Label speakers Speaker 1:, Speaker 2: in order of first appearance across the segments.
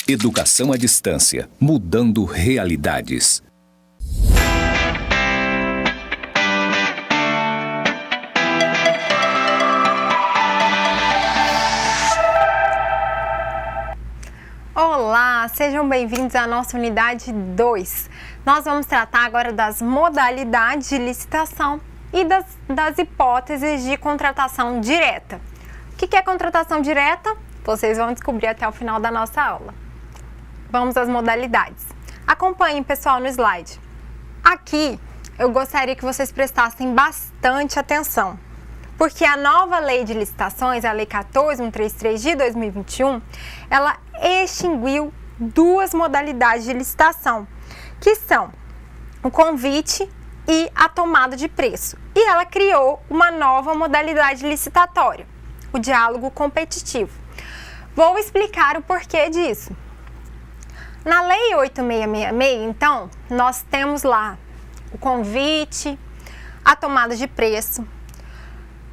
Speaker 1: Educação à distância, mudando realidades.
Speaker 2: Olá, sejam bem-vindos à nossa unidade 2. Nós vamos tratar agora das modalidades de licitação e das hipóteses de contratação direta. O que é contratação direta? Vocês vão descobrir até o final da nossa aula. Vamos às modalidades. Acompanhem, pessoal, no slide. Aqui, eu gostaria que vocês prestassem bastante atenção, porque a nova lei de licitações, a Lei 14.133 de 2021, ela extinguiu duas modalidades de licitação, que são o convite e a tomada de preço. E ela criou uma nova modalidade licitatória, o diálogo competitivo. Vou explicar o porquê disso. Na Lei 8666, então, nós temos lá o convite, a tomada de preço.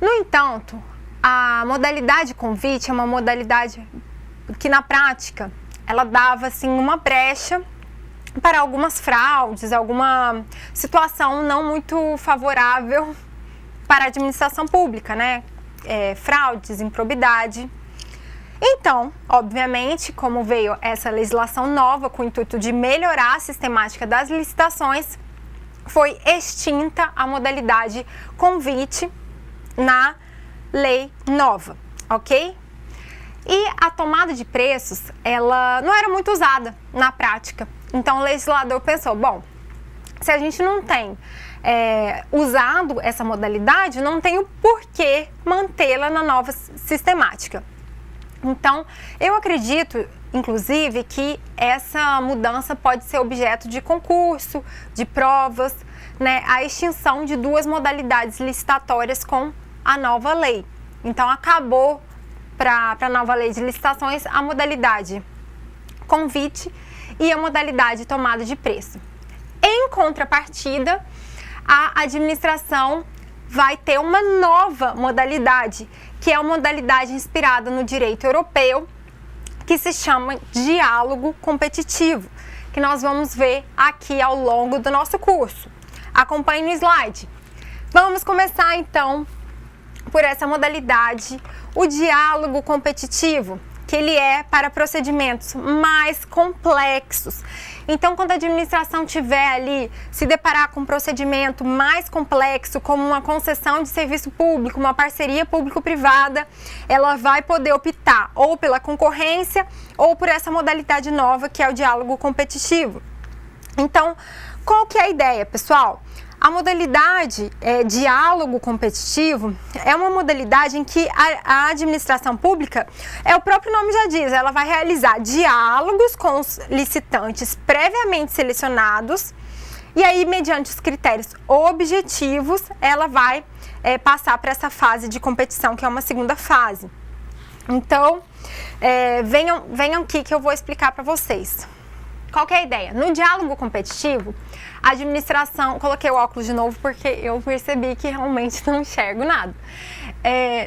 Speaker 2: No entanto, a modalidade convite é uma modalidade que, na prática, ela dava assim, uma brecha para algumas fraudes, alguma situação não muito favorável para a administração pública, né? Fraudes, improbidade. Então, obviamente, como veio essa legislação nova com o intuito de melhorar a sistemática das licitações, foi extinta a modalidade convite na lei nova, ok? E a tomada de preços, ela não era muito usada na prática. Então o legislador pensou, bom, se a gente não tem usado essa modalidade, não tem o porquê mantê-la na nova sistemática. Então, eu acredito, inclusive, que essa mudança pode ser objeto de concurso, de provas, né, a extinção de duas modalidades licitatórias com a nova lei. Então, acabou para a nova lei de licitações a modalidade convite e a modalidade tomada de preço. Em contrapartida, a administração vai ter uma nova modalidade, que é uma modalidade inspirada no direito europeu, que se chama diálogo competitivo, que nós vamos ver aqui ao longo do nosso curso. Acompanhe no slide. Vamos começar então por essa modalidade, o diálogo competitivo, que ele é para procedimentos mais complexos. Então, quando a administração tiver ali, se deparar com um procedimento mais complexo, como uma concessão de serviço público, uma parceria público-privada, ela vai poder optar ou pela concorrência ou por essa modalidade nova, que é o diálogo competitivo. Então, qual que é a ideia, pessoal? A modalidade diálogo competitivo é uma modalidade em que a administração pública, o próprio nome já diz, ela vai realizar diálogos com os licitantes previamente selecionados e aí, mediante os critérios objetivos, ela vai passar para essa fase de competição, que é uma segunda fase. Então, venham aqui que eu vou explicar para vocês. Qual que é a ideia? No diálogo competitivo, a administração... Coloquei o óculos de novo porque eu percebi que realmente não enxergo nada.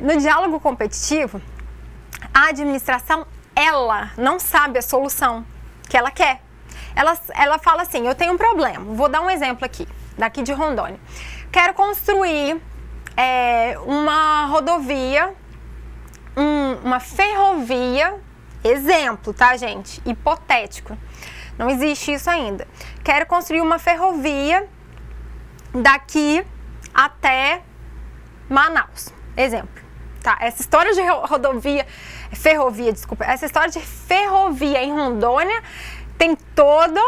Speaker 2: No diálogo competitivo, a administração, ela não sabe a solução que ela quer. Ela fala assim, eu tenho um problema. Vou dar um exemplo aqui, daqui de Rondônia. Quero construir uma rodovia, uma ferrovia, exemplo, tá, gente? Hipotético. Não existe isso ainda. Quero construir uma ferrovia daqui até Manaus. Exemplo. Tá? Essa história de essa história de ferrovia em Rondônia tem toda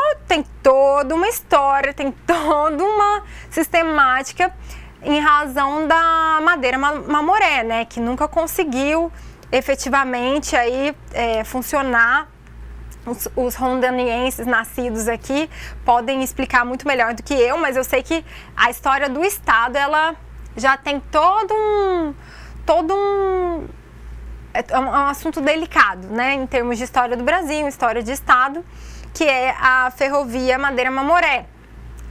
Speaker 2: uma história, tem toda uma sistemática em razão da madeira mamoré, né? Que nunca conseguiu efetivamente aí funcionar. Os rondonienses nascidos aqui podem explicar muito melhor do que eu, mas eu sei que a história do estado, ela já tem todo um assunto delicado, né, em termos de história do Brasil, história de estado, que é a ferrovia Madeira-Mamoré,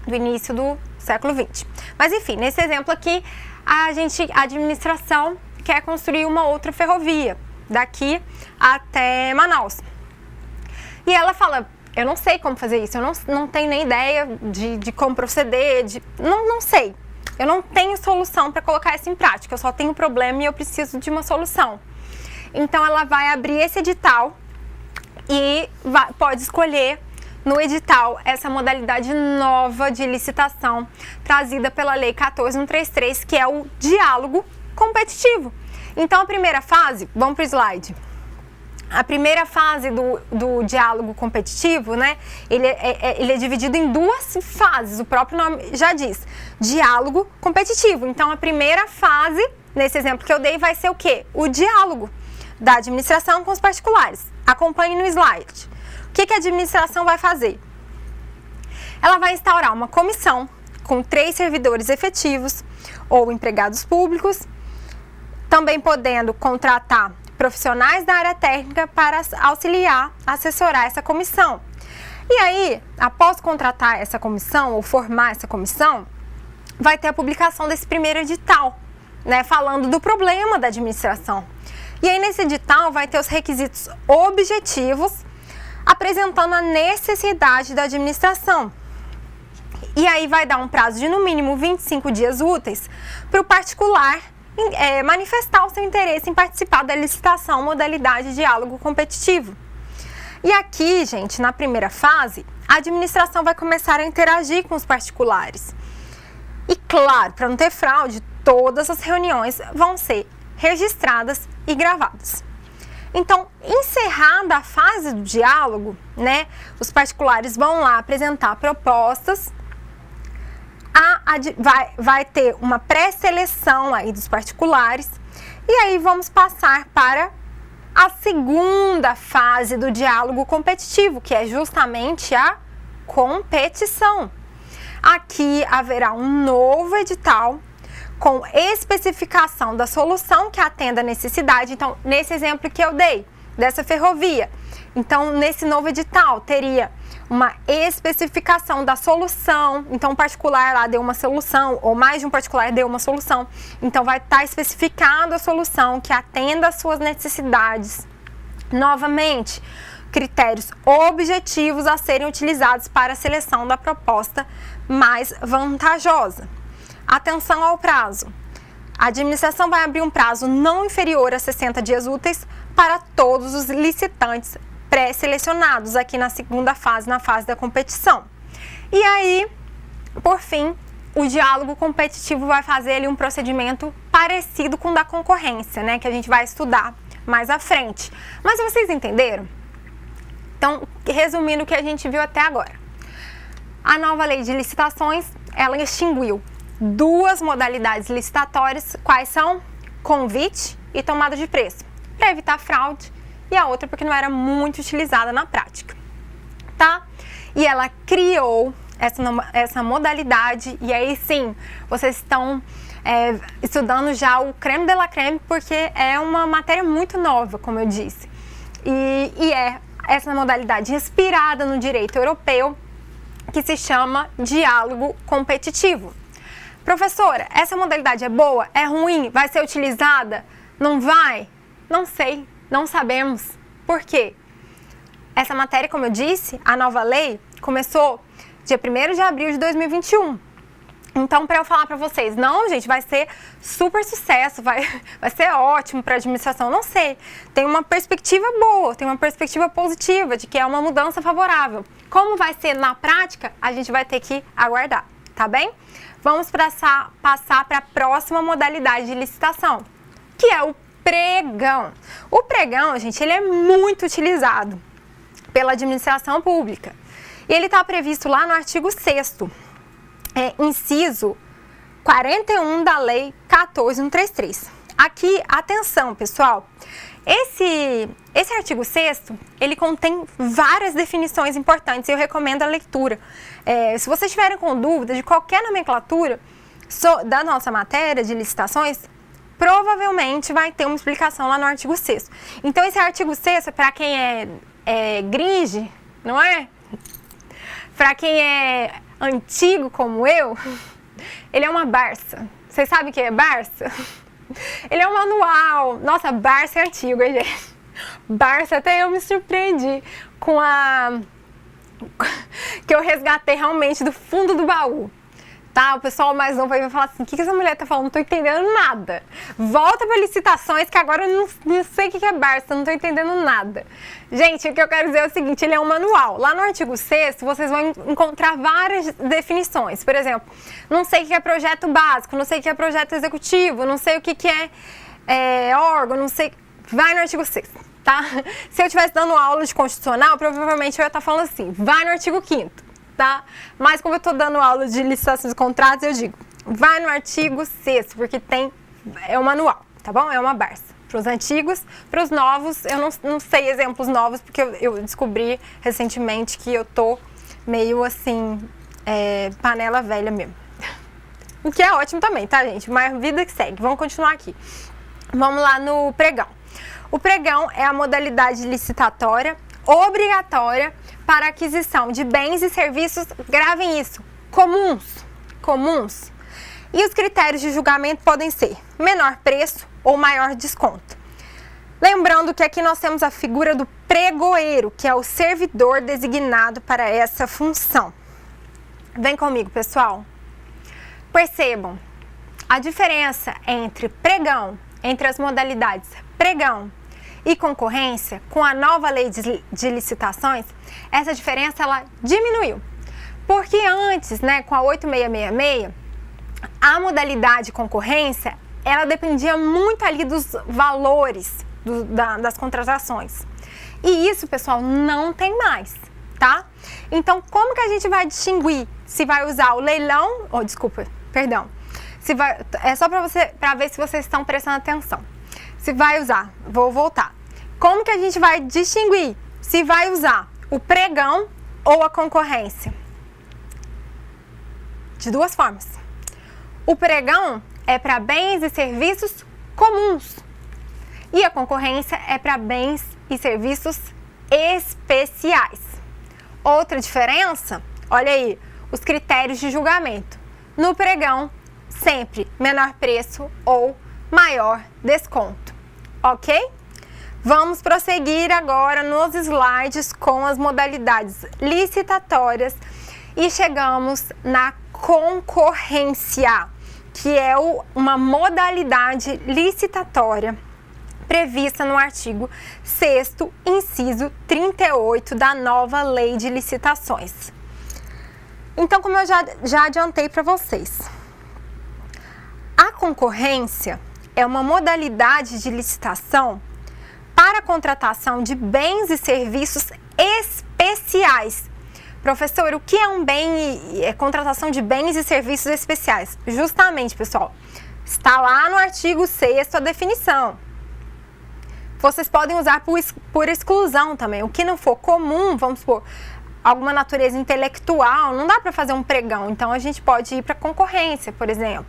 Speaker 2: do início do século XX. Mas enfim, nesse exemplo aqui, a administração quer construir uma outra ferrovia, daqui até Manaus. E ela fala, eu não sei como fazer isso, eu não tenho nem ideia de como proceder, não sei. Eu não tenho solução para colocar isso em prática, eu só tenho problema e eu preciso de uma solução. Então ela vai abrir esse edital e pode escolher no edital essa modalidade nova de licitação trazida pela Lei 14.133, que é o diálogo competitivo. Então a primeira fase, vamos para o slide. A primeira fase do diálogo competitivo, né, ele é dividido em duas fases, o próprio nome já diz, diálogo competitivo. Então, a primeira fase, nesse exemplo que eu dei, vai ser o quê? O diálogo da administração com os particulares. Acompanhe no slide. O que a administração vai fazer? Ela vai instaurar uma comissão com 3 servidores efetivos ou empregados públicos, também podendo contratar profissionais da área técnica para auxiliar, assessorar essa comissão. E aí, após contratar essa comissão ou formar essa comissão, vai ter a publicação desse primeiro edital, né, falando do problema da administração. E aí, nesse edital, vai ter os requisitos objetivos, apresentando a necessidade da administração. E aí, vai dar um prazo de, no mínimo, 25 dias úteis para o particular manifestar o seu interesse em participar da licitação modalidade diálogo competitivo. E aqui, gente, na primeira fase, a administração vai começar a interagir com os particulares. E claro, para não ter fraude, todas as reuniões vão ser registradas e gravadas. Então, encerrada a fase do diálogo, né, os particulares vão lá apresentar propostas. Vai ter uma pré-seleção aí dos particulares e aí vamos passar para a segunda fase do diálogo competitivo, que é justamente a competição. Aqui haverá um novo edital com especificação da solução que atenda a necessidade. Então, nesse exemplo que eu dei, dessa ferrovia, então nesse novo edital teria uma especificação da solução, então um particular lá deu uma solução, ou mais de um particular deu uma solução, então vai estar especificado a solução que atenda às suas necessidades. Novamente, critérios objetivos a serem utilizados para a seleção da proposta mais vantajosa. Atenção ao prazo. A administração vai abrir um prazo não inferior a 60 dias úteis para todos os licitantes pré-selecionados aqui na segunda fase, na fase da competição. E aí, por fim, o diálogo competitivo vai fazer ali um procedimento parecido com o da concorrência, né, que a gente vai estudar mais à frente. Mas vocês entenderam? Então, resumindo o que a gente viu até agora. A nova lei de licitações, ela extinguiu 2 modalidades licitatórias, quais são? Convite e tomada de preço, para evitar fraude, e a outra porque não era muito utilizada na prática, tá? E ela criou essa modalidade, e aí sim, vocês estão estudando já o creme de la creme, porque é uma matéria muito nova, como eu disse, e é essa modalidade inspirada no direito europeu, que se chama diálogo competitivo. Professora, essa modalidade é boa? É ruim? Vai ser utilizada? Não vai? Não sei. Não sabemos. Por quê? Essa matéria, como eu disse, a nova lei começou dia 1º de abril de 2021. Então, para eu falar para vocês, não, gente, vai ser super sucesso, vai ser ótimo para a administração, não sei. Tem uma perspectiva boa, tem uma perspectiva positiva de que é uma mudança favorável. Como vai ser na prática, a gente vai ter que aguardar, tá bem? Vamos passar para a próxima modalidade de licitação, que é o pregão. O pregão, gente, ele é muito utilizado pela administração pública. E ele está previsto lá no artigo 6º, inciso 41 da Lei 14.133. Aqui, atenção, pessoal, esse artigo 6º, ele contém várias definições importantes e eu recomendo a leitura. Se vocês tiverem com dúvida de qualquer nomenclatura da nossa matéria de licitações, provavelmente vai ter uma explicação lá no artigo 6º. Então, esse artigo 6º, para quem é gringe, não é? Para quem é antigo como eu, ele é uma Barça. Vocês sabem o que é Barça? Ele é um manual. Nossa, Barça é antigo, hein, gente? Barça, até eu me surpreendi que eu resgatei realmente do fundo do baú. Tá? O pessoal mais novo aí vai falar assim, o que essa mulher tá falando? Não tô entendendo nada. Volta para licitações que agora eu não sei o que é Barça, não tô entendendo nada. Gente, o que eu quero dizer é o seguinte, ele é um manual. Lá no artigo 6º, vocês vão encontrar várias definições. Por exemplo, não sei o que é projeto básico, não sei o que é projeto executivo, não sei o que é órgão, não sei... Vai no artigo 6º, tá? Se eu estivesse dando aula de constitucional, provavelmente eu ia estar falando assim, vai no artigo 5º. Tá? Mas como eu estou dando aula de licitações e contratos, eu digo, vai no artigo 6º, porque é um manual, tá bom? É uma Barça. Para os antigos, para os novos, eu não sei exemplos novos, porque eu descobri recentemente que eu tô meio assim, panela velha mesmo. O que é ótimo também, tá, gente? Mas vida que segue. Vamos continuar aqui. Vamos lá no pregão. O pregão é a modalidade licitatória obrigatória para aquisição de bens e serviços, gravem isso, comuns. E os critérios de julgamento podem ser menor preço ou maior desconto. Lembrando que aqui nós temos a figura do pregoeiro, que é o servidor designado para essa função. Vem comigo, pessoal. Percebam a diferença entre as modalidades pregão e concorrência, com a nova lei de licitações, essa diferença ela diminuiu. Porque antes, né, com a 8666, a modalidade concorrência, ela dependia muito ali dos valores das contratações. E isso, pessoal, não tem mais, tá? Então, como que a gente vai distinguir se vai usar o leilão, é só para ver se vocês estão prestando atenção. Se vai usar, vou voltar. Como que a gente vai distinguir se vai usar o pregão ou a concorrência? De duas formas. O pregão é para bens e serviços comuns e a concorrência é para bens e serviços especiais. Outra diferença, olha aí, os critérios de julgamento. No pregão, sempre menor preço ou maior desconto. Ok? Vamos prosseguir agora nos slides com as modalidades licitatórias e chegamos na concorrência, que é uma modalidade licitatória prevista no artigo 6º, inciso 38 da nova Lei de Licitações. Então, como eu já adiantei para vocês, a concorrência é uma modalidade de licitação para a contratação de bens e serviços especiais. Professor, o que é um bem e contratação de bens e serviços especiais? Justamente, pessoal, está lá no artigo 6º a definição. Vocês podem usar por exclusão também. O que não for comum, vamos supor, alguma natureza intelectual, não dá para fazer um pregão. Então, a gente pode ir para concorrência, por exemplo.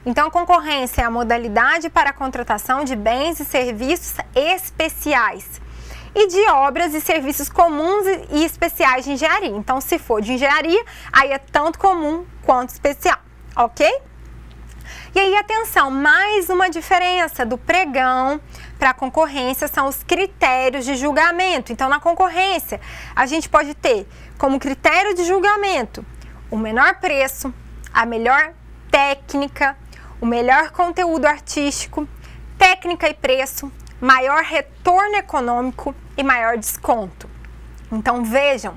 Speaker 2: Então, a concorrência é a modalidade para a contratação de bens e serviços especiais e de obras e serviços comuns e especiais de engenharia. Então, se for de engenharia, aí é tanto comum quanto especial, ok? E aí, atenção, mais uma diferença do pregão para a concorrência são os critérios de julgamento. Então, na concorrência, a gente pode ter como critério de julgamento o menor preço, a melhor técnica, o melhor conteúdo artístico, técnica e preço, maior retorno econômico e maior desconto. Então vejam,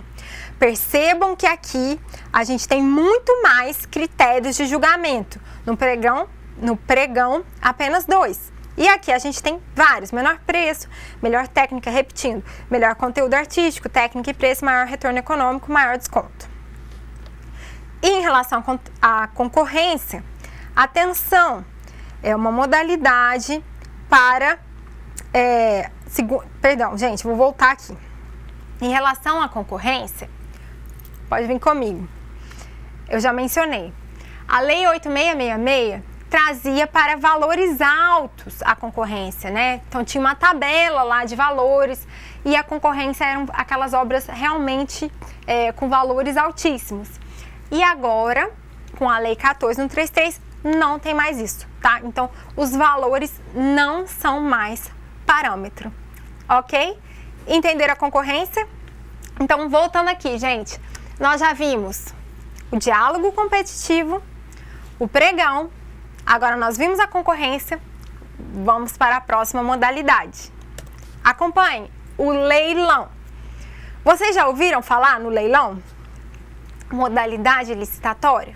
Speaker 2: percebam que aqui a gente tem muito mais critérios de julgamento. No pregão apenas 2. E aqui a gente tem vários, menor preço, melhor técnica, repetindo, melhor conteúdo artístico, técnica e preço, maior retorno econômico, maior desconto. E em relação à concorrência, atenção, é uma modalidade para... gente, vou voltar aqui. Em relação à concorrência, pode vir comigo. Eu já mencionei. A Lei 8666 trazia para valores altos a concorrência, né? Então tinha uma tabela lá de valores e a concorrência eram aquelas obras realmente com valores altíssimos. E agora, com a Lei 14.133, não tem mais isso, tá? Então, os valores não são mais parâmetro, ok? Entenderam a concorrência? Então, voltando aqui, gente, nós já vimos o diálogo competitivo, o pregão, agora nós vimos a concorrência, vamos para a próxima modalidade. Acompanhe o leilão. Vocês já ouviram falar no leilão? Modalidade licitatória?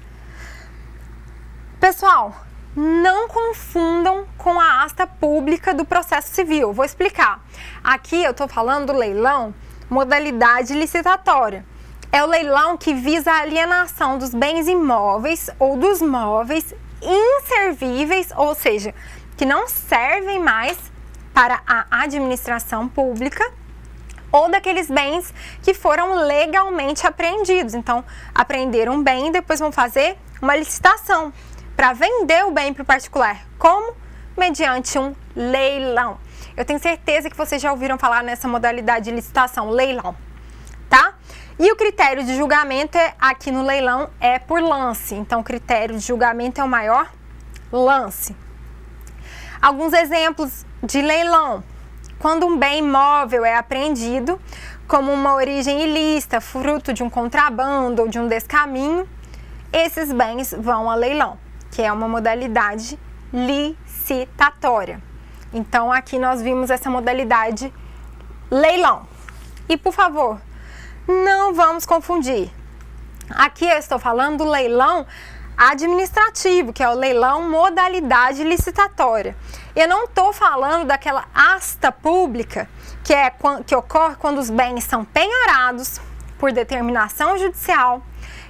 Speaker 2: Pessoal, não confundam com a asta pública do processo civil. Vou explicar. Aqui eu estou falando do leilão, modalidade licitatória. É o leilão que visa a alienação dos bens imóveis ou dos móveis inservíveis, ou seja, que não servem mais para a administração pública, ou daqueles bens que foram legalmente apreendidos. Então, apreenderam um bem e depois vão fazer uma licitação para vender o bem para o particular. Como? Mediante um leilão. Eu tenho certeza que vocês já ouviram falar nessa modalidade de licitação, leilão, tá? E o critério de julgamento aqui no leilão é por lance. Então, o critério de julgamento é o maior lance. Alguns exemplos de leilão. Quando um bem imóvel é apreendido como uma origem ilícita, fruto de um contrabando ou de um descaminho, esses bens vão a leilão, que é uma modalidade licitatória. Então, aqui nós vimos essa modalidade leilão. E, por favor, não vamos confundir. Aqui eu estou falando do leilão administrativo, que é o leilão modalidade licitatória. Eu não estou falando daquela asta pública, que ocorre quando os bens são penhorados por determinação judicial,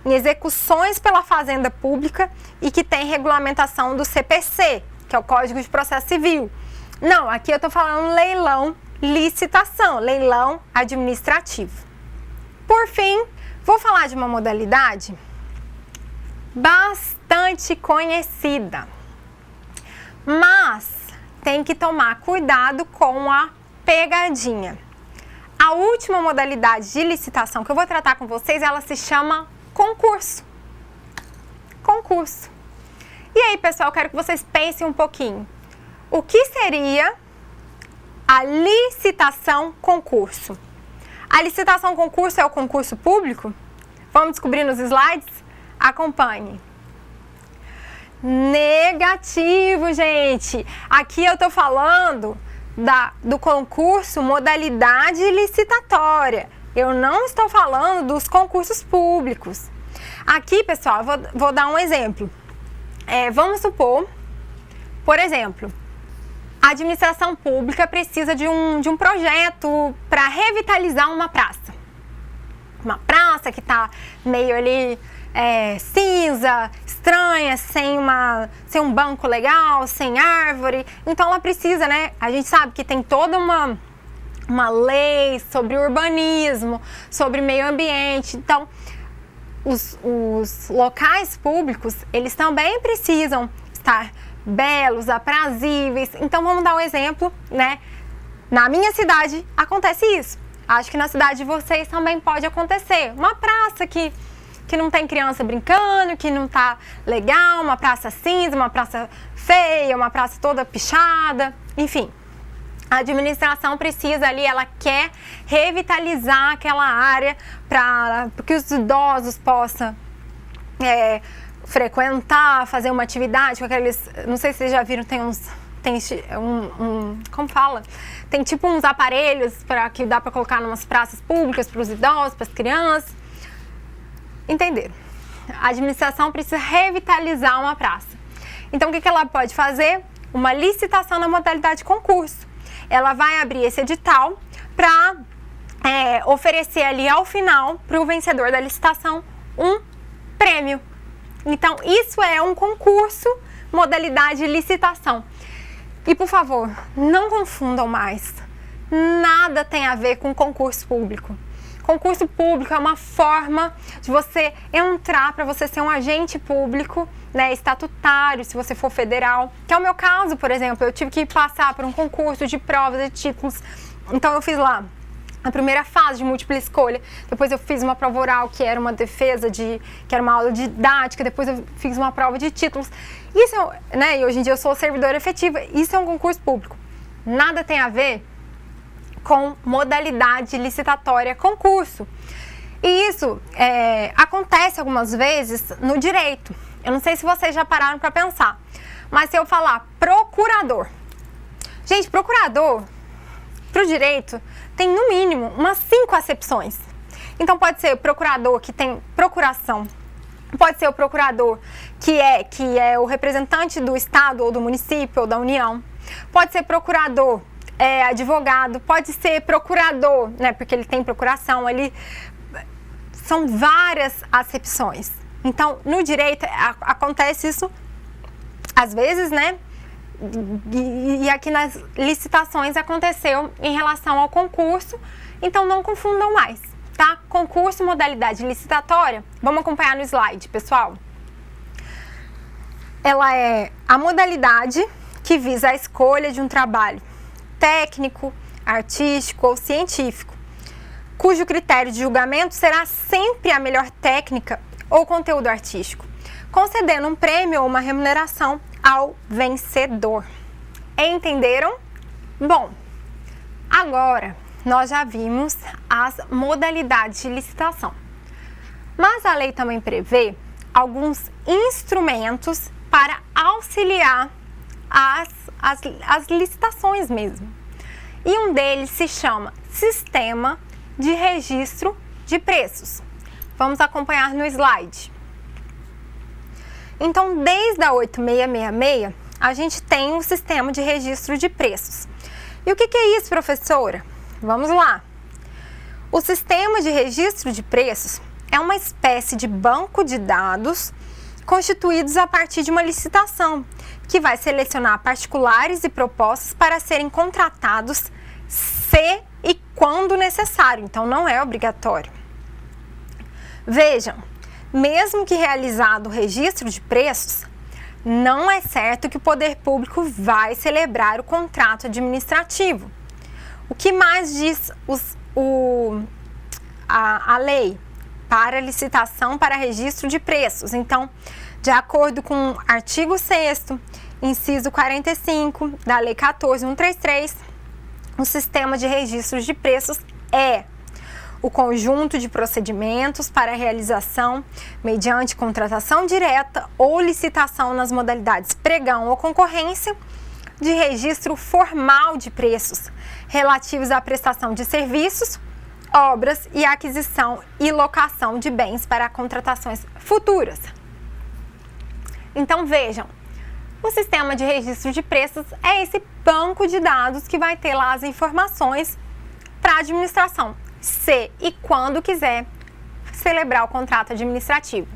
Speaker 2: em execuções pela Fazenda Pública e que tem regulamentação do CPC, que é o Código de Processo Civil. Não, aqui eu estou falando leilão licitação, leilão administrativo. Por fim, vou falar de uma modalidade bastante conhecida, mas tem que tomar cuidado com a pegadinha. A última modalidade de licitação que eu vou tratar com vocês, ela se chama concurso. Concurso. E aí, pessoal, eu quero que vocês pensem um pouquinho. O que seria a licitação concurso? A licitação concurso é o concurso público? Vamos descobrir nos slides? Acompanhe. Negativo, gente. Aqui eu tô falando do concurso modalidade licitatória. Eu não estou falando dos concursos públicos. Aqui, pessoal, vou dar um exemplo. Vamos supor, por exemplo, a administração pública precisa de um projeto para revitalizar uma praça. Uma praça que está meio ali cinza, estranha, sem um banco legal, sem árvore. Então ela precisa, né? A gente sabe que tem toda uma lei sobre urbanismo, sobre meio ambiente. Então, os locais públicos, eles também precisam estar belos, aprazíveis. Então, vamos dar um exemplo, né? Na minha cidade acontece isso. Acho que na cidade de vocês também pode acontecer. Uma praça que não tem criança brincando, que não tá legal, uma praça cinza, uma praça feia, uma praça toda pichada, enfim. A administração precisa ali, ela quer revitalizar aquela área para que os idosos possam frequentar, fazer uma atividade com aqueles, não sei se vocês já viram, como fala? Tem tipo uns aparelhos que dá para colocar em umas praças públicas para os idosos, para as crianças. Entenderam? A administração precisa revitalizar uma praça. Então, o que ela pode fazer? Uma licitação na modalidade concurso. Ela vai abrir esse edital para oferecer ali ao final para o vencedor da licitação um prêmio. Então, isso é um concurso, modalidade licitação. E, por favor, não confundam mais. Nada tem a ver com concurso público. Concurso público é uma forma de você entrar para você ser um agente público, né, estatutário, se você for federal. Que é o meu caso, por exemplo. Eu tive que passar por um concurso de provas, de títulos. Então, eu fiz lá a primeira fase de múltipla escolha. Depois eu fiz uma prova oral, que era uma defesa, que era uma aula didática. Depois eu fiz uma prova de títulos. Isso, né, e hoje em dia eu sou servidora efetiva. Isso é um concurso público. Nada tem a ver com modalidade licitatória concurso. E isso acontece algumas vezes no direito. Eu não sei se vocês já pararam para pensar, mas se eu falar procurador, gente, procurador para o direito tem no mínimo umas 5 acepções. Então pode ser o procurador que tem procuração, pode ser o procurador que é o representante do estado ou do município ou da União, pode ser procurador advogado, pode ser procurador, né, porque ele tem procuração, são várias acepções. Então, no direito acontece isso às vezes, né? E aqui nas licitações aconteceu em relação ao concurso, então não confundam mais, tá? Concurso, modalidade licitatória, vamos acompanhar no slide, pessoal. Ela é a modalidade que visa a escolha de um trabalho técnico, artístico ou científico, cujo critério de julgamento será sempre a melhor técnica ou conteúdo artístico, concedendo um prêmio ou uma remuneração ao vencedor. Entenderam? Bom, agora nós já vimos as modalidades de licitação, mas a lei também prevê alguns instrumentos para auxiliar as licitações mesmo. E um deles se chama Sistema de Registro de Preços. Vamos acompanhar no slide. Então, desde a 8666, a gente tem um sistema de registro de preços. E o que é isso, professora? Vamos lá. O sistema de registro de preços é uma espécie de banco de dados constituídos a partir de uma licitação, que vai selecionar particulares e propostas para serem contratados se e quando necessário. Então, não é obrigatório. Vejam, mesmo que realizado o registro de preços, não é certo que o poder público vai celebrar o contrato administrativo. O que mais diz a lei para licitação para registro de preços? Então, de acordo com o artigo 6º, inciso 45 da Lei 14.133, o sistema de registro de preços é o conjunto de procedimentos para a realização mediante contratação direta ou licitação nas modalidades pregão ou concorrência de registro formal de preços relativos à prestação de serviços, obras e aquisição e locação de bens para contratações futuras. Então vejam, o sistema de registro de preços é esse banco de dados que vai ter lá as informações para a administração, se e quando quiser celebrar o contrato administrativo.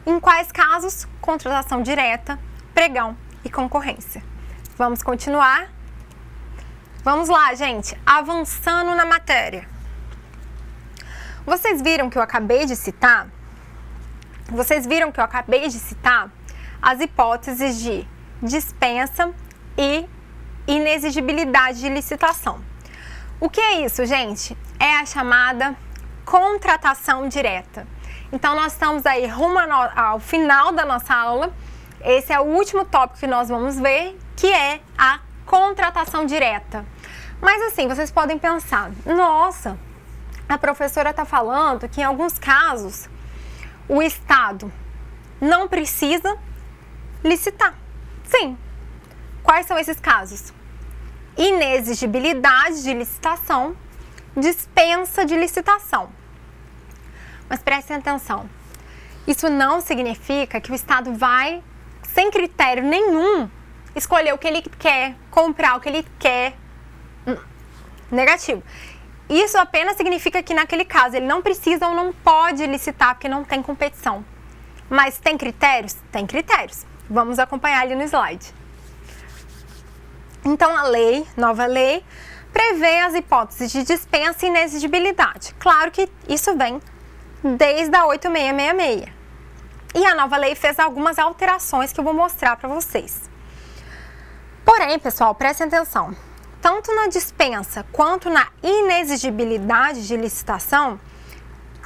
Speaker 2: Em quais casos? Contratação direta, pregão e concorrência. Vamos continuar? Vamos lá, gente, avançando na matéria. Vocês viram que eu acabei de citar? As hipóteses de dispensa e inexigibilidade de licitação. O que é isso, gente? É a chamada contratação direta. Então, nós estamos aí rumo ao final da nossa aula. Esse é o último tópico que nós vamos ver, que é a contratação direta. Mas assim, vocês podem pensar, nossa, a professora está falando que em alguns casos o Estado não precisa licitar. Sim. Quais são esses casos? Inexigibilidade de licitação, dispensa de licitação. Mas prestem atenção, isso não significa que o Estado vai, sem critério nenhum, escolher o que ele quer, comprar o que ele quer. Negativo. Isso apenas significa que naquele caso ele não precisa ou não pode licitar porque não tem competição. Mas tem critérios? Tem critérios. Vamos acompanhar ali no slide. Então, a lei, nova lei, prevê as hipóteses de dispensa e inexigibilidade. Claro que isso vem desde a 8666. E a nova lei fez algumas alterações que eu vou mostrar para vocês. Porém, pessoal, prestem atenção. Tanto na dispensa quanto na inexigibilidade de licitação,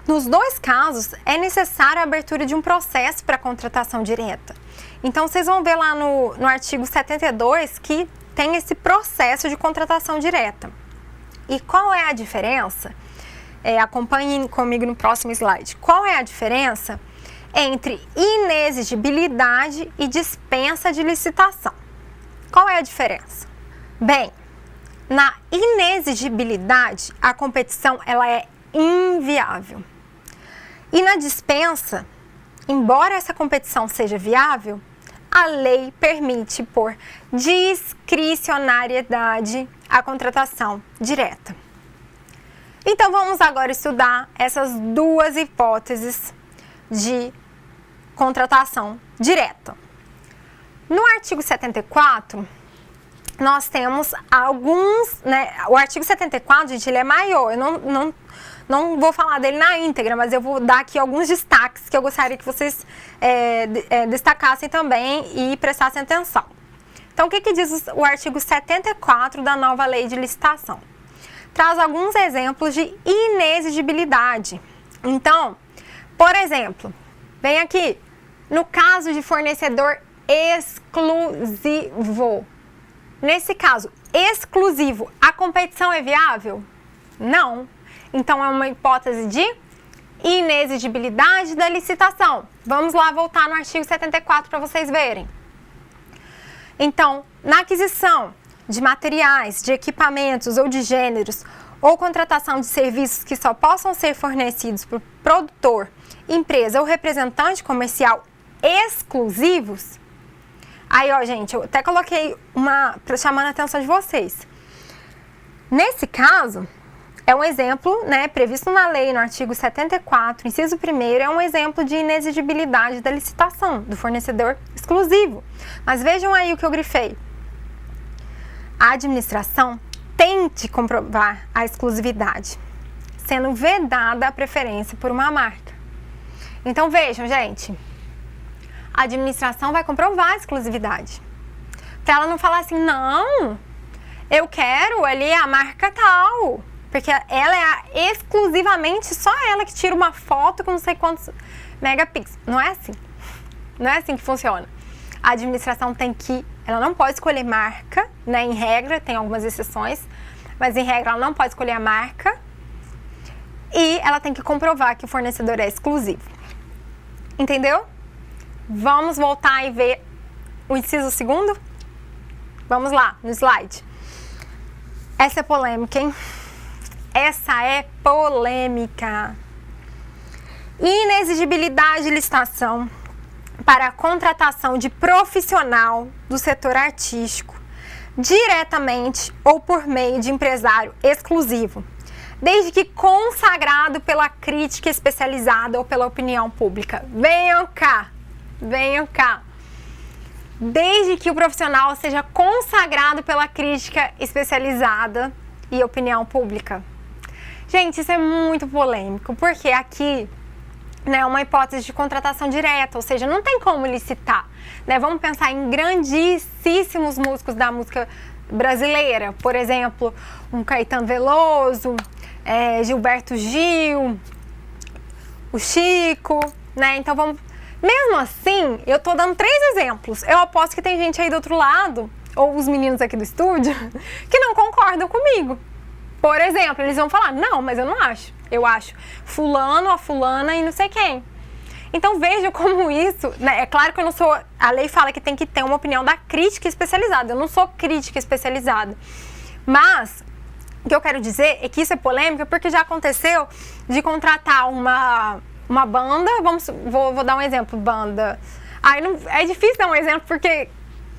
Speaker 2: nos dois casos é necessária a abertura de um processo para contratação direta. Então, vocês vão ver lá no artigo 72 que tem esse processo de contratação direta. E qual é a diferença? Acompanhem comigo no próximo slide. Qual é a diferença entre inexigibilidade e dispensa de licitação? Qual é a diferença? Bem, na inexigibilidade, a competição ela é inviável. E na dispensa, embora essa competição seja viável, a lei permite por discricionariedade a contratação direta. Então vamos agora estudar essas duas hipóteses de contratação direta. No artigo 74, nós temos alguns, o artigo 74, gente, ele é maior, eu não vou falar dele na íntegra, mas eu vou dar aqui alguns destaques que eu gostaria que vocês destacassem também e prestassem atenção. Então, o que diz o artigo 74 da nova lei de licitação? Traz alguns exemplos de inexigibilidade. Então, por exemplo, vem aqui, no caso de fornecedor exclusivo. Nesse caso, exclusivo, a competição é viável? Não. Então, é uma hipótese de inexigibilidade da licitação. Vamos lá voltar no artigo 74 para vocês verem. Então, na aquisição de materiais, de equipamentos ou de gêneros, ou contratação de serviços que só possam ser fornecidos por produtor, empresa ou representante comercial exclusivos. Aí, ó, gente, eu até coloquei chamando a atenção de vocês. Nesse caso, é um exemplo, previsto na lei, no artigo 74, inciso 1º, é um exemplo de inexigibilidade da licitação do fornecedor exclusivo. Mas vejam aí o que eu grifei. A administração tem de comprovar a exclusividade, sendo vedada a preferência por uma marca. Então vejam, gente, a administração vai comprovar a exclusividade. Para ela não falar assim, não, eu quero ali a marca tal, porque ela é exclusivamente só ela que tira uma foto com não sei quantos megapixels. Não é assim. Não é assim que funciona. A administração ela não pode escolher marca, em regra, tem algumas exceções, mas em regra ela não pode escolher a marca e ela tem que comprovar que o fornecedor é exclusivo. Entendeu? Vamos voltar e ver o inciso 2º? Vamos lá, no slide. Essa é polêmica, hein? Essa é polêmica. Inexigibilidade de licitação para a contratação de profissional do setor artístico, diretamente ou por meio de empresário exclusivo, desde que consagrado pela crítica especializada ou pela opinião pública. Venham cá. Desde que o profissional seja consagrado pela crítica especializada e opinião pública. Gente, isso é muito polêmico, porque aqui é uma hipótese de contratação direta, ou seja, não tem como licitar. Vamos pensar em grandíssimos músicos da música brasileira, por exemplo, um Caetano Veloso, Gilberto Gil, o Chico, Então vamos... Mesmo assim, eu tô dando 3 exemplos. Eu aposto que tem gente aí do outro lado, ou os meninos aqui do estúdio, que não concordam comigo. Por exemplo, eles vão falar, não, mas eu não acho. Eu acho fulano, a fulana e não sei quem. Então veja como isso, É claro que eu não sou... A lei fala que tem que ter uma opinião da crítica especializada. Eu não sou crítica especializada. Mas o que eu quero dizer é que isso é polêmica porque já aconteceu de contratar uma banda, vou dar um exemplo, banda. É difícil dar um exemplo porque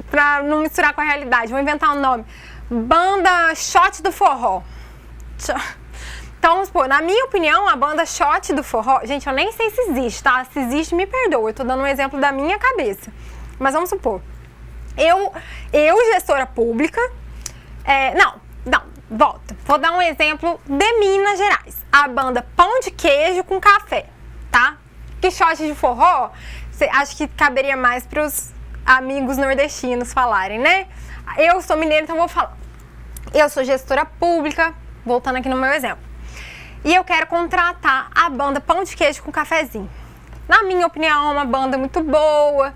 Speaker 2: para não misturar com a realidade, vou inventar um nome. Banda Shot do Forró. Então, vamos supor, na minha opinião, a banda Shot do Forró, gente, eu nem sei se existe, tá? Se existe, me perdoa, eu tô dando um exemplo da minha cabeça. Mas vamos supor, eu gestora pública, volta. Vou dar um exemplo de Minas Gerais. A banda Pão de Queijo com Café, tá? Que shot de forró, acho que caberia mais para os amigos nordestinos falarem, Eu sou mineira, então vou falar. Eu sou gestora pública, voltando aqui no meu exemplo. E eu quero contratar a banda Pão de Queijo com Cafezinho. Na minha opinião, é uma banda muito boa,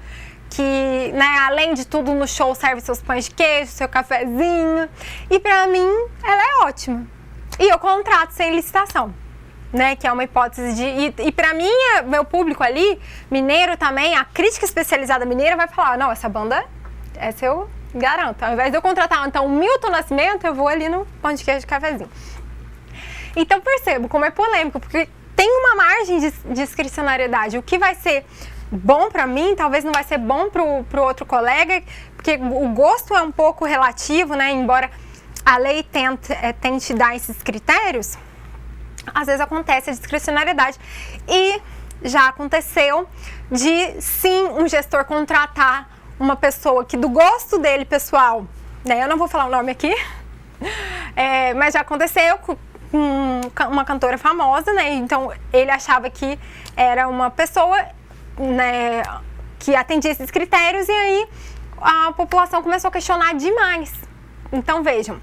Speaker 2: que, além de tudo, no show serve seus pães de queijo, seu cafezinho. E pra mim, ela é ótima. e eu contrato sem licitação, né? Que é uma hipótese de... E para mim, meu público ali, mineiro também, a crítica especializada mineira vai falar, não, essa banda, essa eu garanto. Ao invés de eu contratar, então, o Milton Nascimento, eu vou ali no Pão de Queijo de Cafezinho. Então, percebo como é polêmico, porque tem uma margem de discricionariedade. O que vai ser bom para mim, talvez não vai ser bom pro outro colega, porque o gosto é um pouco relativo, né? Embora a lei tente dar esses critérios, às vezes acontece a discricionariedade. E já aconteceu de, sim, um gestor contratar uma pessoa que do gosto dele, pessoal, né? Eu não vou falar o nome aqui, mas já aconteceu com uma cantora famosa, né? Então ele achava que era uma pessoa, né, que atendia esses critérios, e aí a população começou a questionar demais. Então vejam,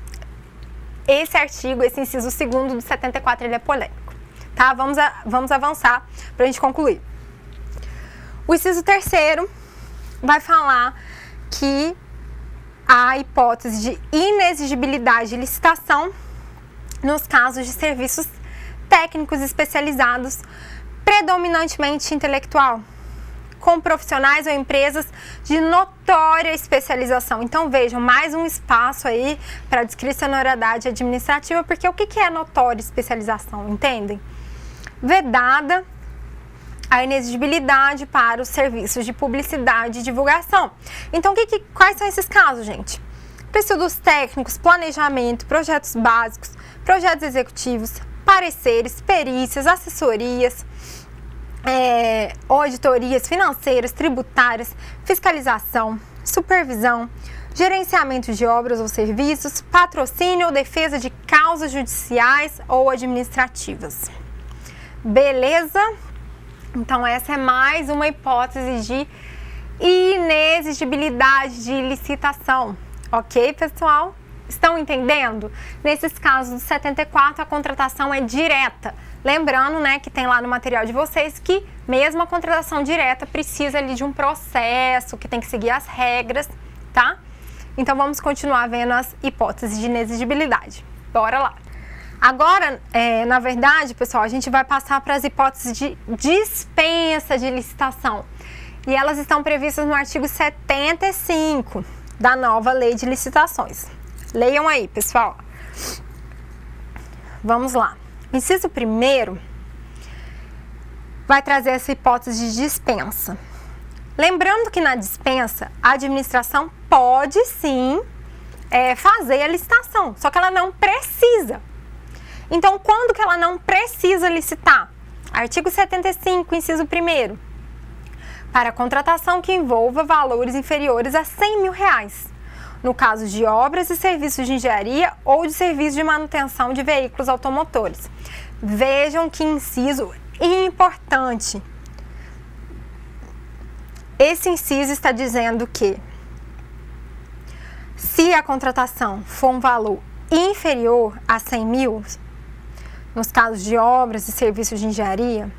Speaker 2: esse artigo, esse inciso 2º do 74, ele é polêmico, tá? Vamos avançar para a gente concluir. O inciso 3º vai falar que a hipótese de inexigibilidade de licitação nos casos de serviços técnicos especializados, predominantemente intelectual, com profissionais ou empresas de notória especialização. Então vejam, mais um espaço aí para discricionariedade administrativa, porque o que é notória especialização, entendem? Vedada a inexigibilidade para os serviços de publicidade e divulgação. Então quais são esses casos, gente? Estudos técnicos, planejamento, projetos básicos, projetos executivos, pareceres, perícias, assessorias, auditorias financeiras, tributárias, fiscalização, supervisão, gerenciamento de obras ou serviços, patrocínio ou defesa de causas judiciais ou administrativas. Beleza? Então essa é mais uma hipótese de inexigibilidade de licitação. Ok, pessoal? Estão entendendo? Nesses casos do 74, a contratação é direta. Lembrando, né, que tem lá no material de vocês que mesmo a contratação direta precisa ali de um processo, que tem que seguir as regras, tá? Então vamos continuar vendo as hipóteses de inexigibilidade. Bora lá. Agora, na verdade, pessoal, a gente vai passar para as hipóteses de dispensa de licitação. E elas estão previstas no artigo 75 da nova lei de licitações. Leiam aí, pessoal. Vamos lá. Inciso 1º vai trazer essa hipótese de dispensa. Lembrando que na dispensa, a administração pode sim fazer a licitação, só que ela não precisa. Então, quando que ela não precisa licitar? Artigo 75, inciso 1º. Para contratação que envolva valores inferiores a R$100.000, no caso de obras e serviços de engenharia ou de serviços de manutenção de veículos automotores. Vejam que inciso importante. Esse inciso está dizendo que se a contratação for um valor inferior a 100 mil, nos casos de obras e serviços de engenharia,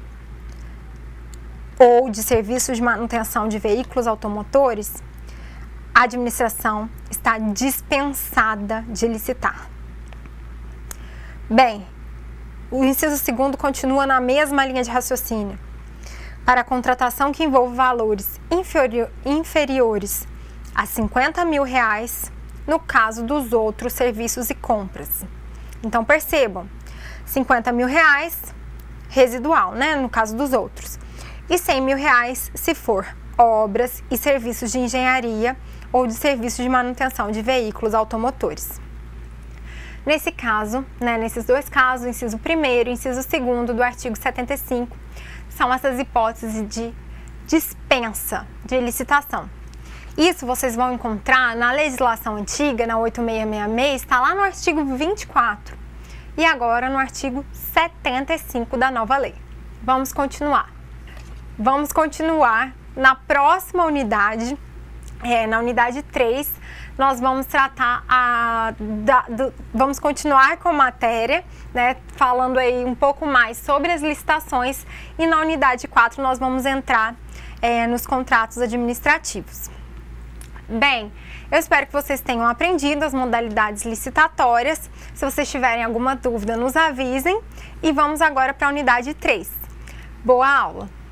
Speaker 2: ou de serviços de manutenção de veículos automotores, a administração está dispensada de licitar. Bem, o inciso 2º continua na mesma linha de raciocínio. Para a contratação que envolve valores inferiores a R$50.000, no caso dos outros serviços e compras. Então, percebam, R$50.000 residual, né, no caso dos outros. E R$100.000 se for obras e serviços de engenharia ou de serviços de manutenção de veículos automotores. Nesse caso, né, nesses dois casos, inciso 1º e inciso 2º do artigo 75, são essas hipóteses de dispensa de licitação. Isso vocês vão encontrar na legislação antiga, na 8666, está lá no artigo 24 e agora no artigo 75 da nova lei. Vamos continuar. Vamos continuar na próxima unidade, na unidade 3, nós vamos tratar vamos continuar com a matéria, né, falando aí um pouco mais sobre as licitações, e na unidade 4 nós vamos entrar nos contratos administrativos. Bem, eu espero que vocês tenham aprendido as modalidades licitatórias. Se vocês tiverem alguma dúvida, nos avisem. E vamos agora para a unidade 3. Boa aula!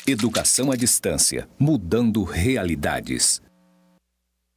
Speaker 1: Educação à distância, mudando realidades.